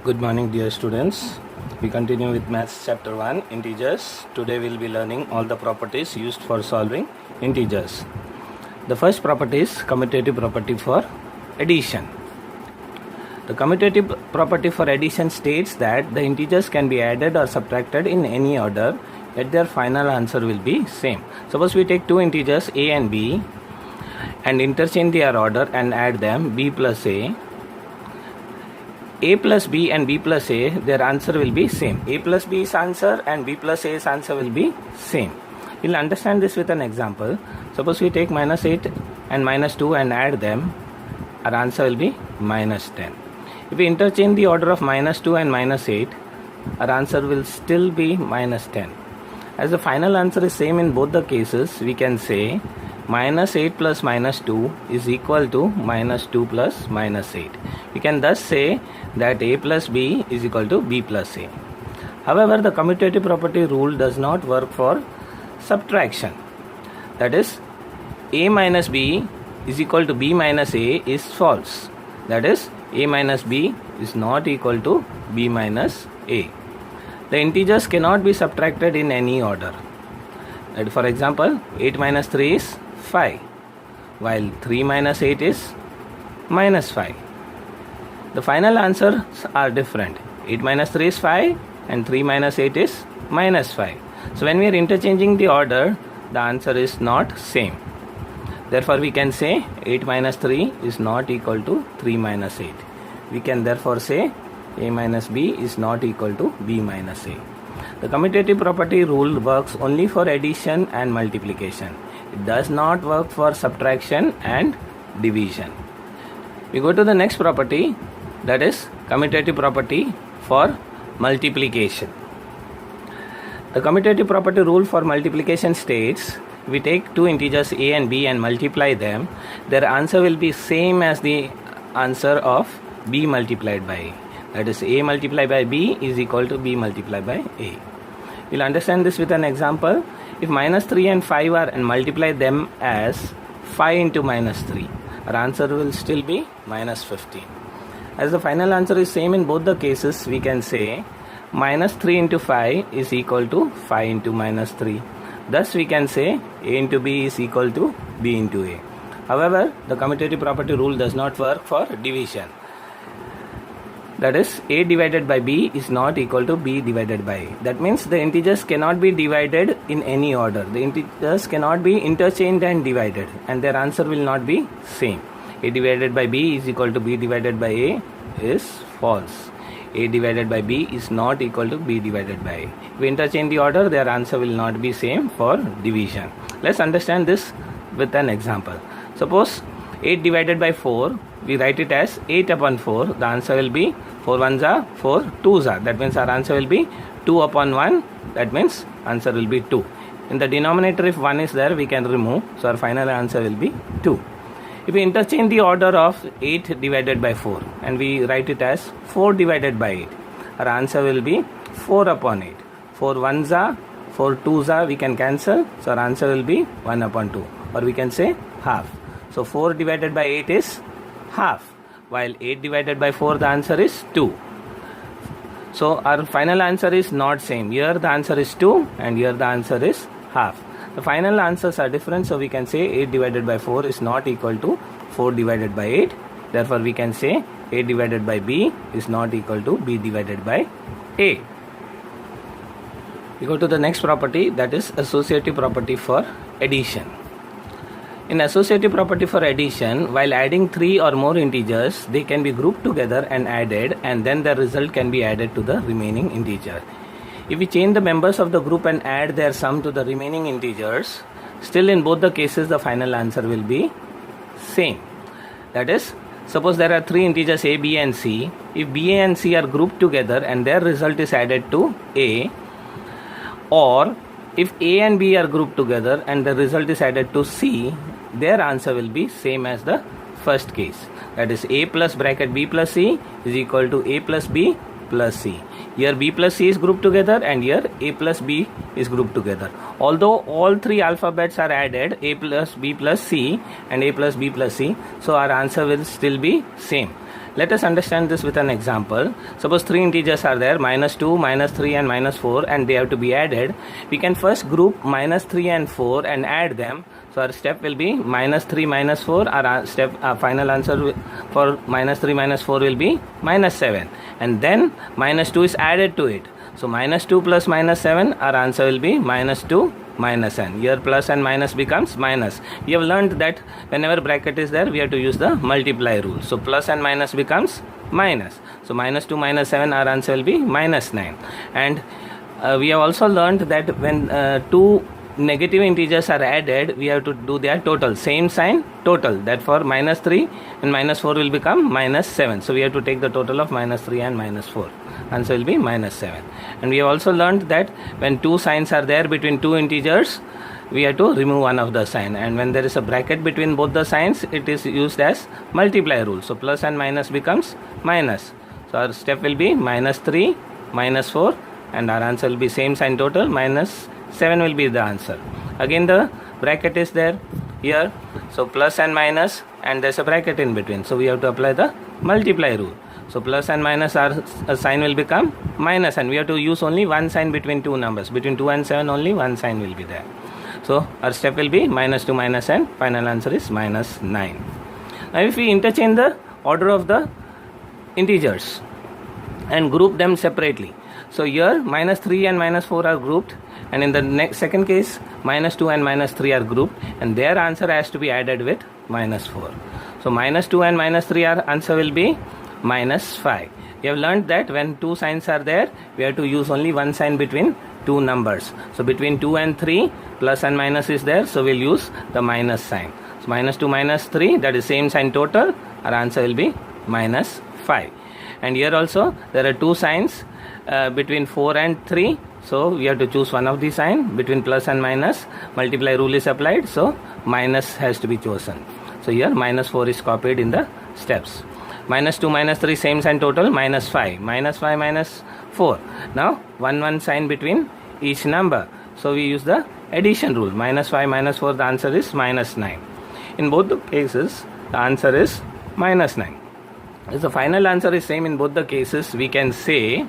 Good morning, dear students. We continue with Maths Chapter 1, Integers. Today we will be learning all the properties used for solving integers. The first property is commutative property for addition. The commutative property for addition states that the integers can be added or subtracted in any order, yet their final answer will be same. Suppose we take two integers a and b and interchange their order and add them b plus a plus b and b plus a, their answer will be same. A plus b's answer and b plus a's answer will be same. We'll understand this with an example. Suppose we take minus 8 and minus 2 and add them, our answer will be minus 10. If we interchange the order of minus 2 and minus 8, our answer will still be minus 10. As the final answer is same in both the cases, we can say minus 8 plus minus 2 is equal to minus 2 plus minus 8. We can thus say that a plus b is equal to b plus a. However, the commutative property rule does not work for subtraction. That is, a minus b is equal to b minus a is false. That is, a minus b is not equal to b minus a. The integers cannot be subtracted in any order. For example, 8 minus 3 is 5, while 3 minus 8 is minus 5. The final answers are different. 8 minus 3 is 5 and 3 minus 8 is minus 5. So when we are interchanging the order, the answer is not same. Therefore we can say 8 minus 3 is not equal to 3 minus 8. We can therefore say a minus b is not equal to b minus a. The commutative property rule works only for addition and multiplication. It does not work for subtraction and division. We go to the next property, that is commutative property for multiplication. The commutative property rule for multiplication states, if we take two integers a and b and multiply them, their answer will be same as the answer of b multiplied by a. That is, a multiplied by b is equal to b multiplied by a. We'll understand this with an example. If minus 3 and 5 are and multiply them as 5 into minus 3, our answer will still be minus 15. As the final answer is same in both the cases, we can say minus 3 into 5 is equal to 5 into minus 3. Thus we can say a into b is equal to b into a. However, the commutative property rule does not work for division. That is, a divided by b is not equal to b divided by a. That means the integers cannot be divided in any order. The integers cannot be interchanged and divided, and their answer will not be same. A divided by b is equal to b divided by a is false. A divided by b is not equal to b divided by a. If we interchange the order, their answer will not be same for division. Let's understand this with an example. Suppose 8 divided by 4, we write it as 8 upon 4. The answer will be 4 ones are 4 twos are. That means our answer will be 2 upon 1. That means answer will be 2. In the denominator, if 1 is there, we can remove. So our final answer will be 2. If we interchange the order of 8 divided by 4 and we write it as 4 divided by 8, our answer will be 4 upon 8. 4 ones are 4 twos are, we can cancel. So our answer will be 1 upon 2, or we can say half. So 4 divided by 8 is half, while 8 divided by 4, the answer is 2. So our final answer is not same. Here the answer is 2 and here the answer is half. The final answers are different, so we can say 8 divided by 4 is not equal to 4 divided by 8. Therefore we can say 8 divided by b is not equal to b divided by a. We go to the next property, that is associative property for addition. In associative property for addition, while adding 3 or more integers, they can be grouped together and added, and then the result can be added to the remaining integer. If we change the members of the group and add their sum to the remaining integers, still in both the cases the final answer will be same. That is, suppose there are 3 integers a, b and c. If b, a and c are grouped together and their result is added to a, or if a and b are grouped together and the result is added to c, their answer will be same as the first case. That is, a plus bracket b plus c is equal to a plus b plus c. Here b plus c is grouped together and here a plus b is grouped together. Although all three alphabets are added, a plus b plus c and a plus b plus c, so our answer will still be same. Let us understand this with an example. Suppose three integers are there, minus 2, minus 3 and minus 4, and they have to be added. We can first group minus 3 and 4 and add them. So our step will be minus 3 minus 4. Our final answer for minus 3 minus 4 will be minus 7. And then minus 2 is added to it. So minus 2 plus minus 7, our answer will be minus 2 minus n. Here plus and minus becomes minus. We have learned that whenever bracket is there, we have to use the multiply rule. So plus and minus becomes minus. So minus 2 minus 7, our answer will be minus 9. And we have also learned that when two negative integers are added, we have to do their total, same sign, total. That for minus 3 and minus 4 will become minus 7. So we have to take the total of minus 3 and minus 4. Answer will be minus 7. And we have also learned that when two signs are there between two integers, we have to remove one of the sign, and when there is a bracket between both the signs, it is used as multiply rule. So plus and minus becomes minus. So our step will be minus 3 minus 4, and our answer will be same sign, total, minus 7 will be the answer. Again the bracket is there here, so plus and minus, and there's a bracket in between, so we have to apply the multiply rule. So plus and minus, our sign will become minus, and we have to use only one sign between two numbers. Between 2 and 7 only one sign will be there. So our step will be minus 2 minus n. Final answer is minus 9. Now if we interchange the order of the integers and group them separately. So here minus 3 and minus 4 are grouped, and in the second case minus 2 and minus 3 are grouped, and their answer has to be added with minus 4. So minus 2 and minus 3, our answer will be minus 5. We have learned that when two signs are there, we have to use only one sign between two numbers. So between 2 and 3, plus and minus is there, so we'll use the minus sign. So minus 2 minus 3, that is same sign, total. Our answer will be minus 5. And here also there are two signs between 4 and 3, so we have to choose one of the sign. Between plus and minus, multiply rule is applied, so minus has to be chosen. So here minus 4 is copied in the steps. Minus 2 minus 3, same sign, total, minus 5. Minus 5 minus 4. Now one sign between each number, so we use the addition rule. Minus 5 minus 4, the answer is minus 9. In both the cases, the answer is minus 9. If the final answer is same in both the cases, we can say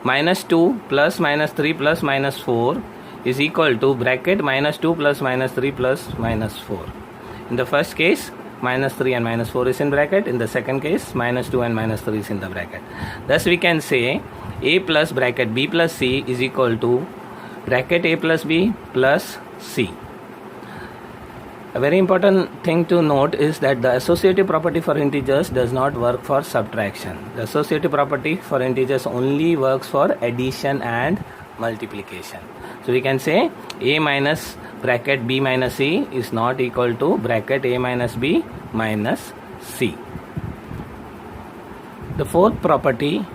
minus 2 plus minus 3 plus minus 4 is equal to bracket minus 2 plus minus 3 plus minus 4. In the first case, minus 3 and minus 4 is in bracket. In the second case, minus 2 and minus 3 is in the bracket. Thus we can say a plus bracket b plus c is equal to bracket a plus b plus c. A very important thing to note is that the associative property for integers does not work for subtraction. The associative property for integers only works for addition and multiplication. So we can say a minus bracket b minus c is not equal to bracket a minus b minus c. The fourth property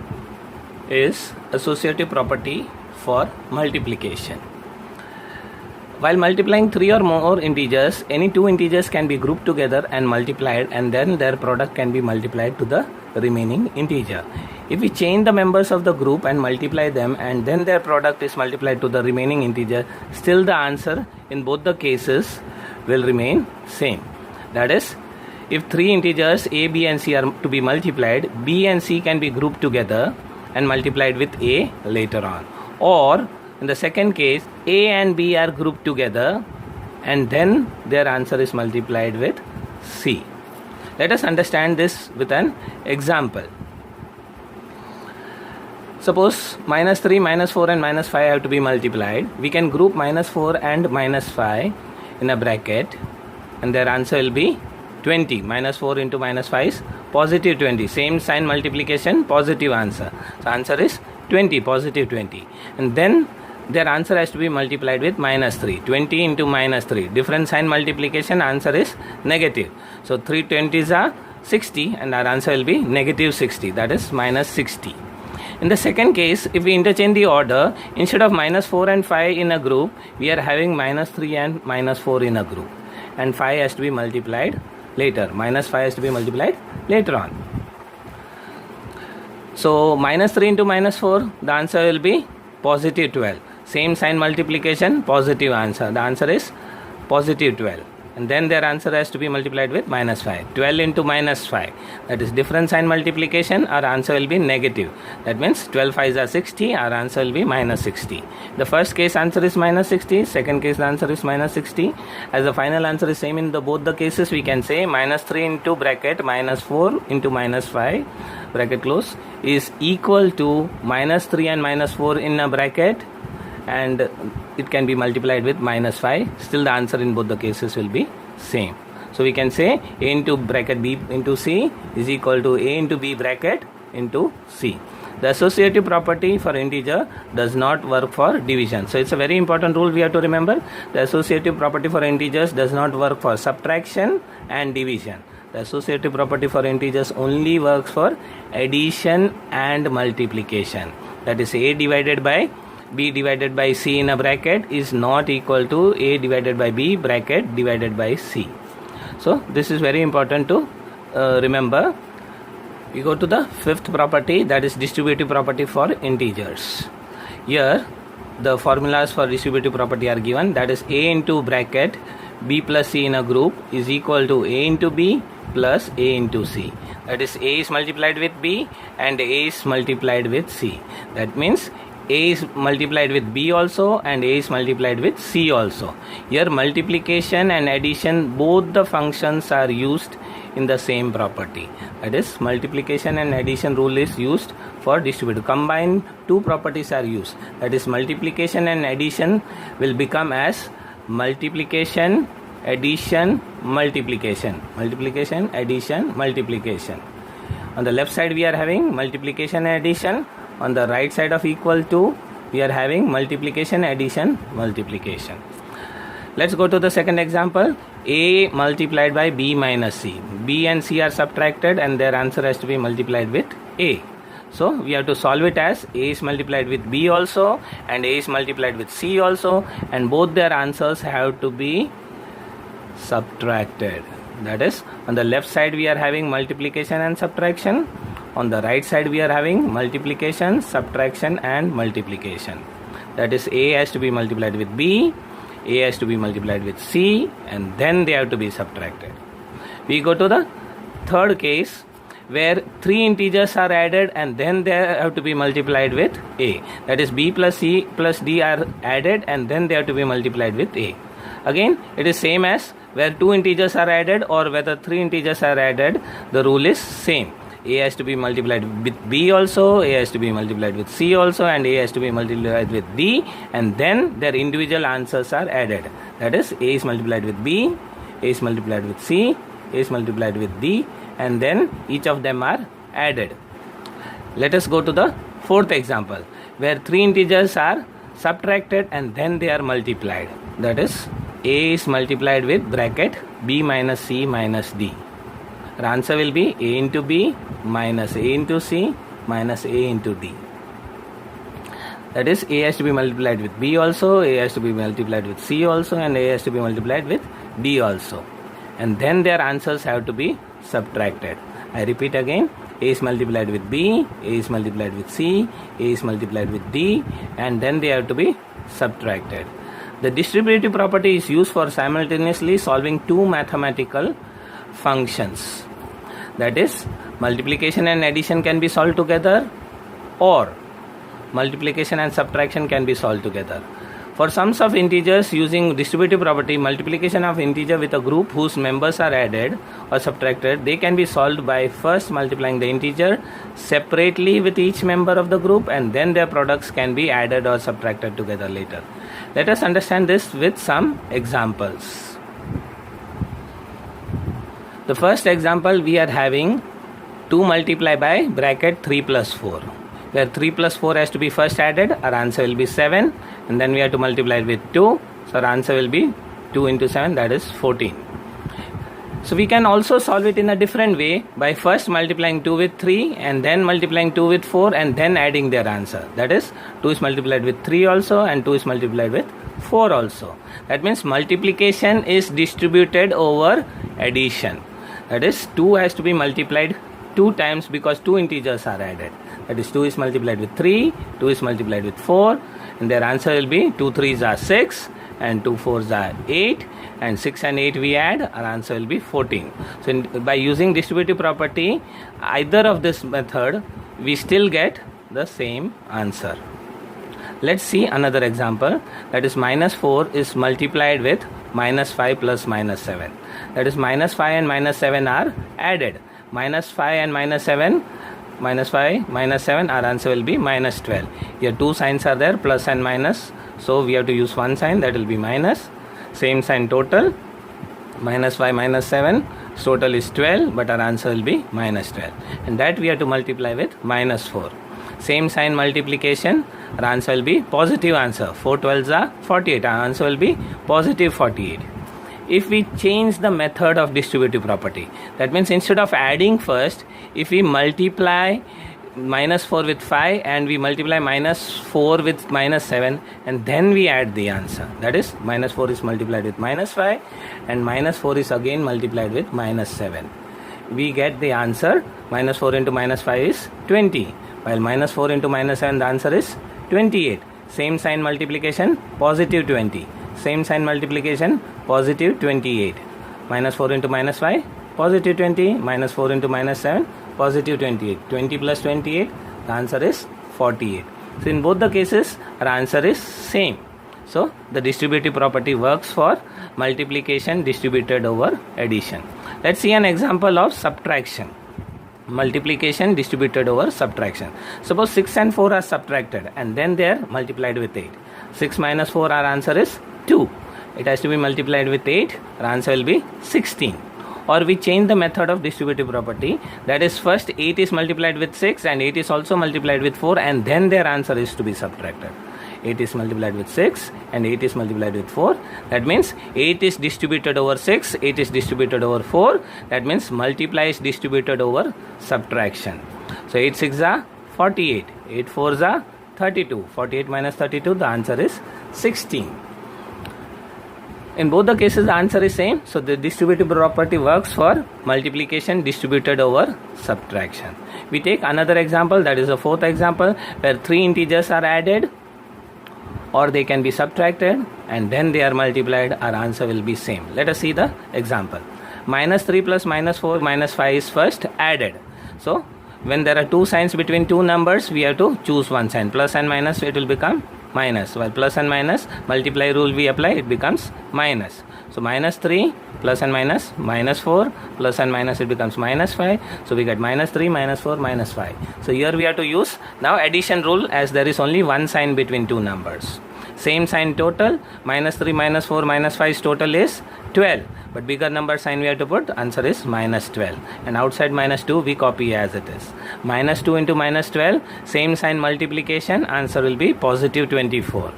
is associative property for multiplication. While multiplying three or more integers, any two integers can be grouped together and multiplied, and then their product can be multiplied to the remaining integer. If we change the members of the group and multiply them, and then their product is multiplied to the remaining integer, still the answer in both the cases will remain same. That is, if three integers a, b and c are to be multiplied, b and c can be grouped together and multiplied with a later on. Or in the second case, a and b are grouped together and then their answer is multiplied with c. Let us understand this with an example. Suppose minus 3, minus 4 and minus 5 have to be multiplied. We can group minus 4 and minus 5 in a bracket, and their answer will be 20. Minus 4 into minus 5 is positive 20. Same sign multiplication, positive answer. So answer is 20, positive 20. And then their answer has to be multiplied with minus 3. 20 into minus 3. Different sign multiplication, answer is negative. So 3 20s are 60 and our answer will be negative 60. That is minus 60. In the second case, if we interchange the order, instead of minus 4 and 5 in a group, we are having minus 3 and minus 4 in a group. And 5 has to be multiplied later. Minus 5 has to be multiplied later on. So minus 3 into minus 4, the answer will be positive 12. Same sign multiplication, positive answer. The answer is positive 12. and then their answer has to be multiplied with minus 5. 12 into minus 5, that is difference sign multiplication, our answer will be negative. That means 12 5s are 60, our answer will be minus 60. The first case answer is minus 60, second case the answer is minus 60. As the final answer is same in both the cases, we can say minus 3 into bracket minus 4 into minus 5 bracket close is equal to minus 3 and minus 4 in a bracket, and it can be multiplied with minus 5. Still the answer in both the cases will be same. So we can say a into bracket b into c is equal to a into b bracket into c. The associative property for integer does not work for division. So it's a very important rule we have to remember. The associative property for integers does not work for subtraction and division. The associative property for integers only works for addition and multiplication. That is, a divided by b divided by c in a bracket is not equal to a divided by b bracket divided by c. So this is very important to remember. We go to the fifth property, that is distributive property for integers. Here the formulas for distributive property are given, that is a into bracket b plus c in a group is equal to a into b plus a into c. That is, a is multiplied with b and a is multiplied with c. That means a is multiplied with b also and a is multiplied with c also. Here multiplication and addition, both the functions are used in the same property. That is, multiplication and addition rule is used for distributive. Combined two properties are used. That is, multiplication and addition will become as multiplication, addition, multiplication. Multiplication, addition, multiplication. On the left side we are having multiplication and addition. On the right side of equal to, we are having multiplication, addition, multiplication. Let's go to the second example. A multiplied by b minus c. B and c are subtracted and their answer has to be multiplied with a. So we have to solve it as a is multiplied with b also and a is multiplied with c also, and both their answers have to be subtracted. That is, on the left side we are having multiplication and subtraction. On the right side we are having multiplication, subtraction and multiplication. That is, a has to be multiplied with b, a has to be multiplied with c, and then they have to be subtracted. We go to the third case where three integers are added and then they have to be multiplied with a. That is, b plus c plus d are added and then they have to be multiplied with a. Again, it is same as where two integers are added or whether three integers are added, the rule is same. A has to be multiplied with b also, a has to be multiplied with c also, and a has to be multiplied with d, and then their individual answers are added. That is, a is multiplied with b, a is multiplied with c, a is multiplied with d, and then each of them are added. Let us go to the fourth example where three integers are subtracted and then they are multiplied. That is, a is multiplied with bracket b minus c minus d. Our answer will be a into b minus a into c minus a into d. That is, a has to be multiplied with b also, a has to be multiplied with c also, and a has to be multiplied with d also. And then their answers have to be subtracted. I repeat again, a is multiplied with b, a is multiplied with c, a is multiplied with d, and then they have to be subtracted. The distributive property is used for simultaneously solving two mathematical functions. That is, multiplication and addition can be solved together, or multiplication and subtraction can be solved together. For sums of integers using distributive property, multiplication of integer with a group whose members are added or subtracted, they can be solved by first multiplying the integer separately with each member of the group, and then their products can be added or subtracted together later. Let us understand this with some examples. The first example, we are having 2 multiplied by bracket 3 plus 4. Where 3 plus 4 has to be first added, our answer will be 7, and then we have to multiply it with 2. So our answer will be 2 into 7, that is 14. So we can also solve it in a different way by first multiplying 2 with 3 and then multiplying 2 with 4 and then adding their answer. That is, 2 is multiplied with 3 also and 2 is multiplied with 4 also. That means multiplication is distributed over addition. That is, 2 has to be multiplied 2 times because 2 integers are added. That is, 2 is multiplied with 3, 2 is multiplied with 4, and their answer will be 2 3s are 6, and 2 4s are 8, and 6 and 8 we add, our answer will be 14. So by using distributive property, either of this method, we still get the same answer. Let's see another example, that is minus 4 is multiplied with minus 5 plus minus 7. That is minus 5 and minus 7 are added. Minus 5 and minus 7, minus 5 minus 7, our answer will be minus 12. Here two signs are there, plus and minus, so we have to use one sign, that will be minus. Same sign total, minus 5 minus 7, total is 12, but our answer will be minus 12, and that we have to multiply with minus 4. Same sign multiplication, our answer will be positive answer. 4 12s are 48, our answer will be positive 48. If we change the method of distributive property, that means instead of adding first, if we multiply minus 4 with 5 and we multiply minus 4 with minus 7 and then we add the answer, that is minus 4 is multiplied with minus 5 and minus 4 is again multiplied with minus 7, we get the answer. Minus 4 into minus 5 is 20, while minus 4 into minus 7, the answer is 28. Same sign multiplication, positive 20. Same sign multiplication, positive 28. Minus 4 into minus 5, positive 20. Minus 4 into minus 7, positive 28. 20 plus 28, the answer is 48. So in both the cases, our answer is same. So the distributive property works for multiplication distributed over addition. Let's see an example of subtraction. Multiplication distributed over subtraction. Suppose 6 and 4 are subtracted and then they are multiplied with 8. 6 minus 4, our answer is 2. It has to be multiplied with 8, our answer will be 16. Or we change the method of distributive property, that is first 8 is multiplied with 6 and 8 is also multiplied with 4 and then their answer is to be subtracted. 8 is multiplied with 6 and 8 is multiplied with 4. That means 8 is distributed over 6, 8 is distributed over 4. That means multiply is distributed over subtraction. So 8 6 are 48, 8 4s are 32. 48 minus 32, the answer is 16. In both the cases, the answer is same. So the distributive property works for multiplication distributed over subtraction. We take another example, that is the fourth example, where 3 integers are added or they can be subtracted and then they are multiplied, our answer will be same. Let us see the example. Minus 3 plus minus 4 minus 5 is first added. So when there are two signs between two numbers, we have to choose one sign. Plus and minus, it will become minus. While plus and minus, multiply rule we apply, it becomes minus. So minus 3 plus and minus, minus 4 plus and minus, it becomes minus 5. So we get minus 3 minus 4 minus 5. So here we have to use now addition rule, as there is only one sign between two numbers. Same sign total, minus 3 minus 4 minus 5's total is 12. But bigger number sign we have to put, answer is minus 12. And outside minus 2 we copy as it is. Minus 2 into minus 12, same sign multiplication, answer will be positive 24.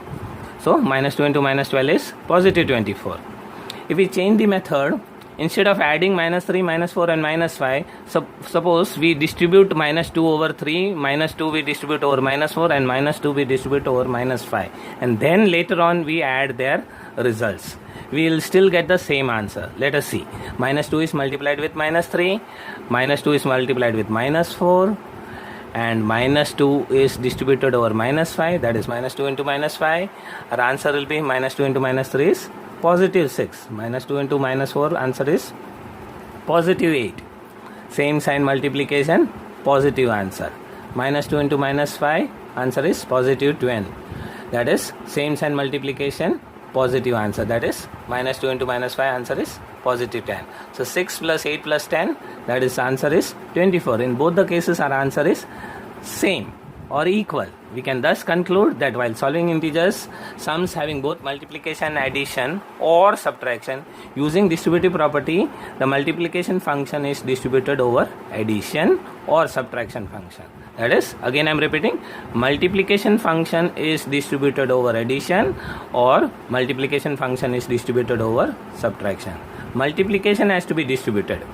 So minus 2 into minus 12 is positive 24. If we change the method, instead of adding minus 3, minus 4 and minus 5, suppose we distribute minus 2 over 3, minus 2 we distribute over minus 4 and minus 2 we distribute over minus 5. And then later on we add their results. We will still get the same answer. Let us see. Minus 2 is multiplied with minus 3, minus 2 is multiplied with minus 4 and minus 2 is distributed over minus 5, that is minus 2 into minus 5. Our answer will be minus 2 into minus 3 is positive 6. Minus 2 into minus 4, answer is positive 8. Same sign multiplication, positive answer. Minus 2 into minus 5, answer is positive 12. That is same sign multiplication, positive answer, that is minus 2 into minus 5, answer is positive 10. So 6 plus 8 plus 10, that is answer is 24. In both the cases our answer is same or equal. We can thus conclude that while solving integers sums having both multiplication, addition or subtraction, using distributive property, the multiplication function is distributed over addition or subtraction function. That is, again I am repeating, multiplication function is distributed over addition or multiplication function is distributed over subtraction. Multiplication has to be distributed.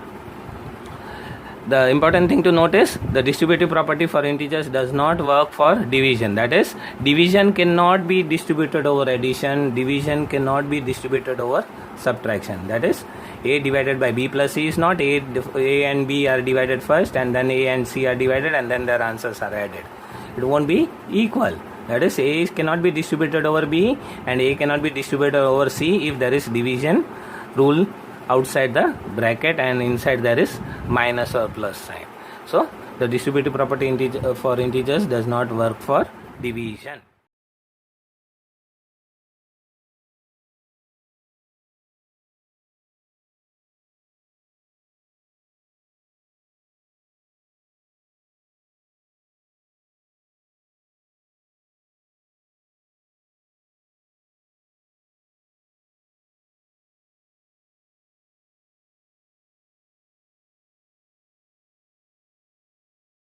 The important thing to note is the distributive property for integers does not work for division. That is, division cannot be distributed over addition, division cannot be distributed over subtraction. That is, a divided by b plus c is not a and b are divided first and then a and c are divided and then their answers are added. It won't be equal. That is, A cannot be distributed over B and A cannot be distributed over C if there is division rule outside the bracket and inside there is minus or plus sign. So the distributive property for integers does not work for division.